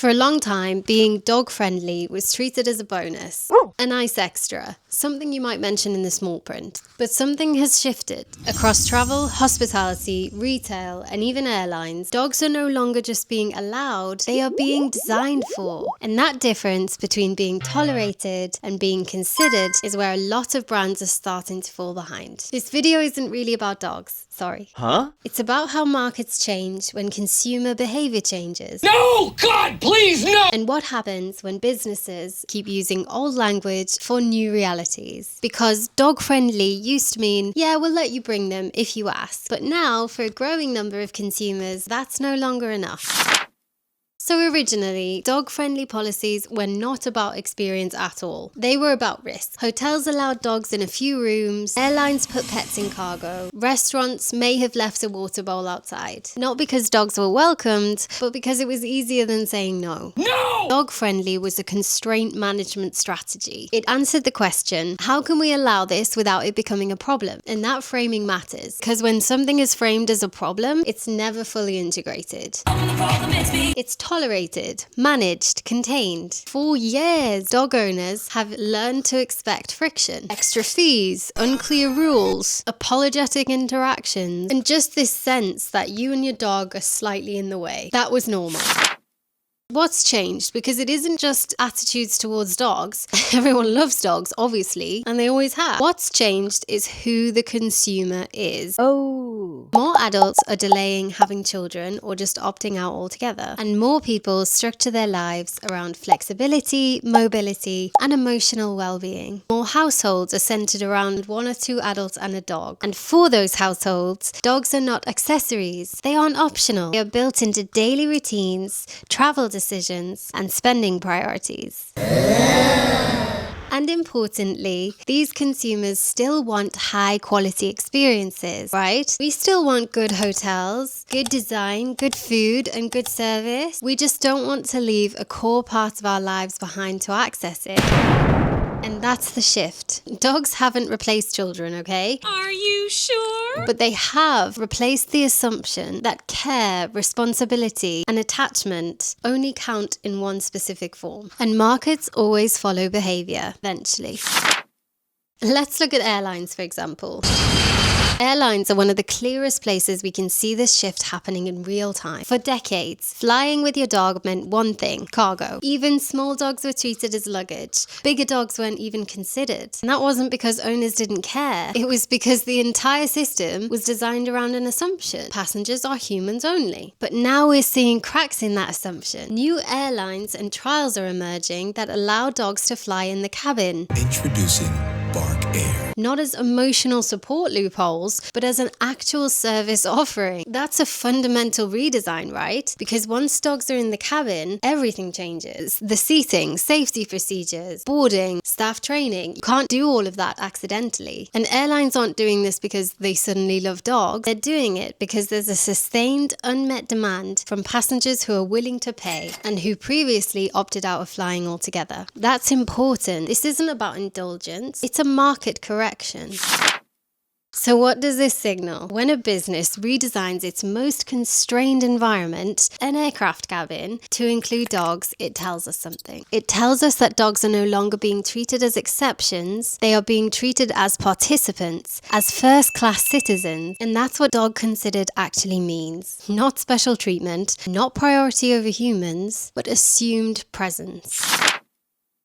For a long time, being dog-friendly was treated as a bonus, a nice extra, something you might mention in the small print. But something has shifted. Across travel, hospitality, retail, and even airlines, dogs are no longer just being allowed, they are being designed for. And that difference between being tolerated and being considered is where a lot of brands are starting to fall behind. This video isn't really about dogs, sorry. Huh? It's about how markets change when consumer behavior changes. No! God, please, no! And what happens when businesses keep using old language for new realities. Because dog-friendly used to mean, yeah, we'll let you bring them if you ask. But now, for a growing number of consumers, that's no longer enough. So originally, dog-friendly policies were not about experience at all. They were about risk. Hotels allowed dogs in a few rooms, airlines put pets in cargo, restaurants may have left a water bowl outside. Not because dogs were welcomed, but because it was easier than saying no. No! Dog-friendly was a constraint management strategy. It answered the question, how can we allow this without it becoming a problem? And that framing matters, because when something is framed as a problem, it's never fully integrated. It's tolerated, managed, contained. For years, dog owners have learned to expect friction, extra fees, unclear rules, apologetic interactions, and just this sense that you and your dog are slightly in the way. That was normal. What's changed? Because it isn't just attitudes towards dogs. Everyone loves dogs, obviously, and they always have. What's changed is who the consumer is. Oh. More adults are delaying having children or just opting out altogether. And more people structure their lives around flexibility, mobility, and emotional well-being. More households are centered around 1 or 2 adults and a dog. And for those households, dogs are not accessories. They aren't optional. They are built into daily routines, travel decisions, and spending priorities. And importantly, these consumers still want high quality experiences, right? We still want good hotels, good design, good food, and good service. We just don't want to leave a core part of our lives behind to access it. And that's the shift. Dogs haven't replaced children, okay? Are you sure? But they have replaced the assumption that care, responsibility, and attachment only count in one specific form. And markets always follow behavior, eventually. Let's look at airlines, for example. Airlines are one of the clearest places we can see this shift happening in real time. For decades, flying with your dog meant one thing, cargo. Even small dogs were treated as luggage. Bigger dogs weren't even considered. And that wasn't because owners didn't care. It was because the entire system was designed around an assumption. Passengers are humans only. But now we're seeing cracks in that assumption. New airlines and trials are emerging that allow dogs to fly in the cabin. Introducing Bark Air. Not as emotional support loopholes, but as an actual service offering. That's a fundamental redesign, right? Because once dogs are in the cabin, everything changes. The seating, safety procedures, boarding, staff training. You can't do all of that accidentally. And airlines aren't doing this because they suddenly love dogs. They're doing it because there's a sustained, unmet demand from passengers who are willing to pay and who previously opted out of flying altogether. That's important. This isn't about indulgence. It's a market correction. So what does this signal? When a business redesigns its most constrained environment, an aircraft cabin, to include dogs, it tells us something. It tells us that dogs are no longer being treated as exceptions, they are being treated as participants, as first-class citizens, and that's what dog considered actually means. Not special treatment, not priority over humans, but assumed presence.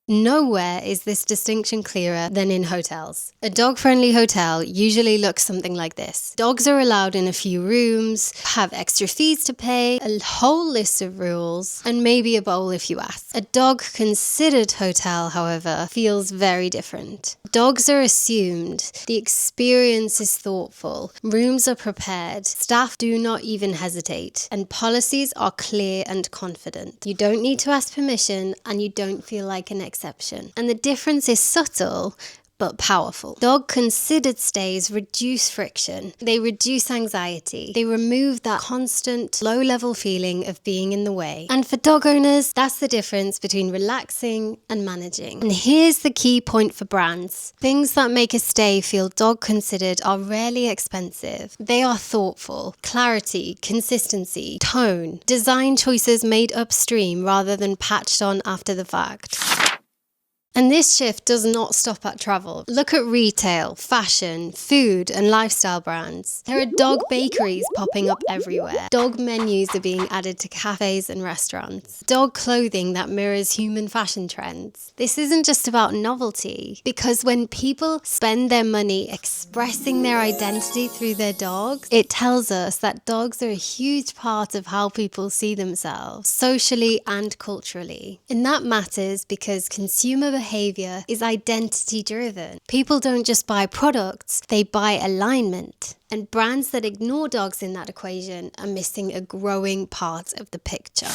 Nowhere is this distinction clearer than in hotels. A dog-friendly hotel usually looks something like this. Dogs are allowed in a few rooms, have extra fees to pay, a whole list of rules, and maybe a bowl if you ask. A dog-considered hotel, however, feels very different. Dogs are assumed, the experience is thoughtful, rooms are prepared, staff do not even hesitate, and policies are clear and confident. You don't need to ask permission, and you don't feel like an exception. And the difference is subtle, but powerful. Dog considered stays reduce friction. They reduce anxiety. They remove that constant low-level feeling of being in the way. And for dog owners, that's the difference between relaxing and managing. And here's the key point for brands. Things that make a stay feel dog considered are rarely expensive. They are thoughtful. Clarity, consistency, tone, design choices made upstream rather than patched on after the fact. And this shift does not stop at travel. Look at retail, fashion, food, and lifestyle brands. There are dog bakeries popping up everywhere. Dog menus are being added to cafes and restaurants. Dog clothing that mirrors human fashion trends. This isn't just about novelty, because when people spend their money expressing their identity through their dogs, it tells us that dogs are a huge part of how people see themselves, socially and culturally. And that matters because consumer behaviour is identity driven. People don't just buy products, they buy alignment. And brands that ignore dogs in that equation are missing a growing part of the picture.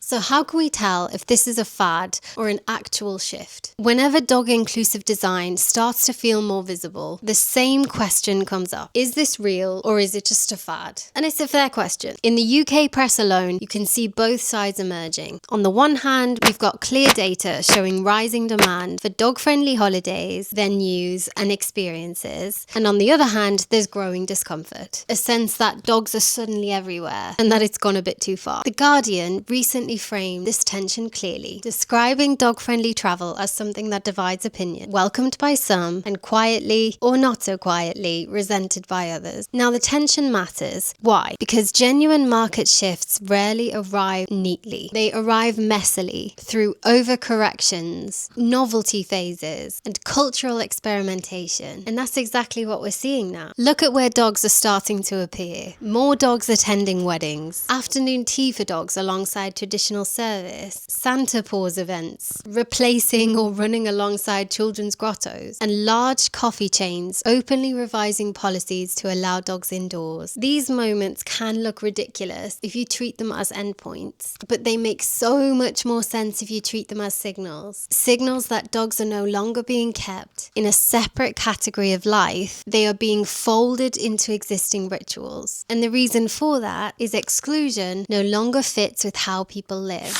So how can we tell if this is a fad or an actual shift? Whenever dog-inclusive design starts to feel more visible, the same question comes up. Is this real or is it just a fad? And it's a fair question. In the UK press alone, you can see both sides emerging. On the one hand, we've got clear data showing rising demand for dog-friendly holidays, venues, and experiences. And on the other hand, there's growing discomfort. A sense that dogs are suddenly everywhere and that it's gone a bit too far. The Guardian recently framed this tension clearly, describing dog-friendly travel as something that divides opinion, welcomed by some and quietly, or not so quietly, resented by others. Now the tension matters. Why? Because genuine market shifts rarely arrive neatly. They arrive messily through overcorrections, novelty phases, and cultural experimentation. And that's exactly what we're seeing now. Look at where dogs are starting to appear. More dogs attending weddings, afternoon tea for dogs alongside traditional service, Santa Paws events, replacing or running alongside children's grottos, and large coffee chains openly revising policies to allow dogs indoors. These moments can look ridiculous if you treat them as endpoints, but they make so much more sense if you treat them as signals. Signals that dogs are no longer being kept in a separate category of life, they are being folded into existing rituals. And the reason for that is exclusion no longer fits with how people live.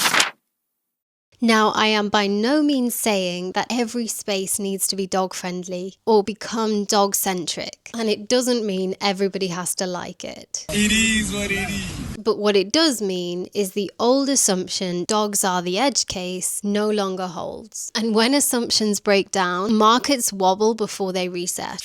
Now, I am by no means saying that every space needs to be dog-friendly or become dog-centric, and it doesn't mean everybody has to like it. It is what it is. But what it does mean is the old assumption dogs are the edge case no longer holds. And when assumptions break down, markets wobble before they reset.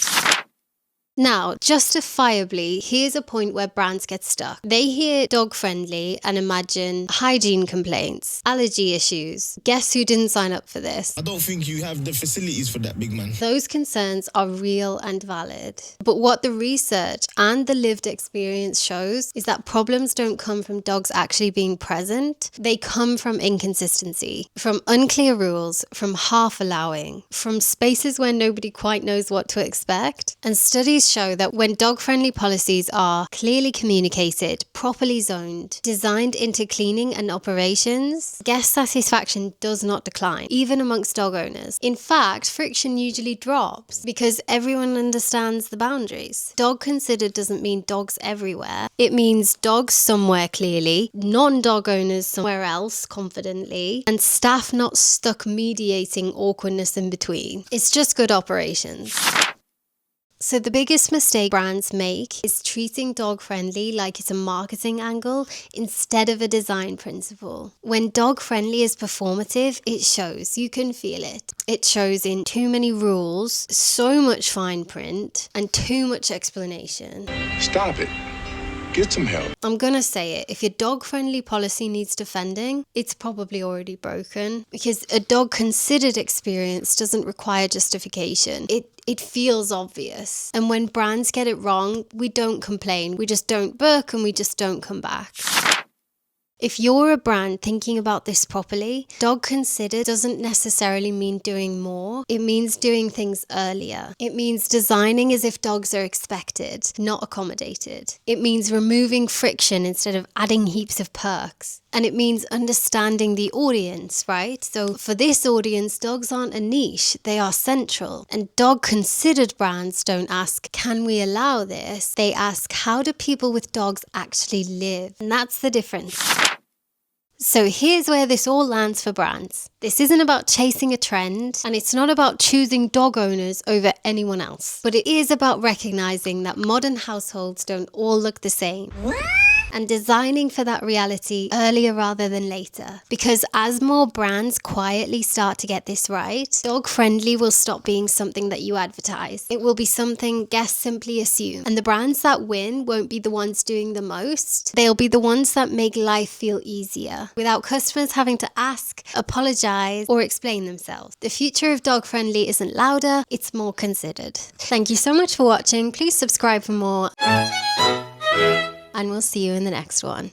Now, justifiably, here's a point where brands get stuck. They hear dog-friendly and imagine hygiene complaints, allergy issues. Guess who didn't sign up for this? I don't think you have the facilities for that, big man. Those concerns are real and valid. But what the research and the lived experience shows is that problems don't come from dogs actually being present. They come from inconsistency, from unclear rules, from half allowing, from spaces where nobody quite knows what to expect. And studies show that when dog-friendly policies are clearly communicated, properly zoned, designed into cleaning and operations, guest satisfaction does not decline, even amongst dog owners. In fact, friction usually drops because everyone understands the boundaries. Dog considered doesn't mean dogs everywhere. It means dogs somewhere clearly, non-dog owners somewhere else confidently, and staff not stuck mediating awkwardness in between. It's just good operations. So the biggest mistake brands make is treating dog-friendly like it's a marketing angle instead of a design principle. When dog-friendly is performative, it shows. You can feel it. It shows in too many rules, so much fine print, and too much explanation. Stop it. Get some help. I'm gonna say it. If your dog-friendly policy needs defending, it's probably already broken, because a dog-considered experience doesn't require justification. It feels obvious. And when brands get it wrong, we don't complain. We just don't book and we just don't come back. If you're a brand thinking about this properly, dog considered doesn't necessarily mean doing more. It means doing things earlier. It means designing as if dogs are expected, not accommodated. It means removing friction instead of adding heaps of perks. And it means understanding the audience, right? So for this audience, dogs aren't a niche, they are central. And dog-considered brands don't ask, can we allow this? They ask, how do people with dogs actually live? And that's the difference. So here's where this all lands for brands. This isn't about chasing a trend, and it's not about choosing dog owners over anyone else. But it is about recognizing that modern households don't all look the same. And designing for that reality earlier rather than later. Because as more brands quietly start to get this right, dog-friendly will stop being something that you advertise. It will be something guests simply assume. And the brands that win won't be the ones doing the most. They'll be the ones that make life feel easier, without customers having to ask, apologize, or explain themselves. The future of dog-friendly isn't louder, it's more considered. Thank you so much for watching. Please subscribe for more. And we'll see you in the next one.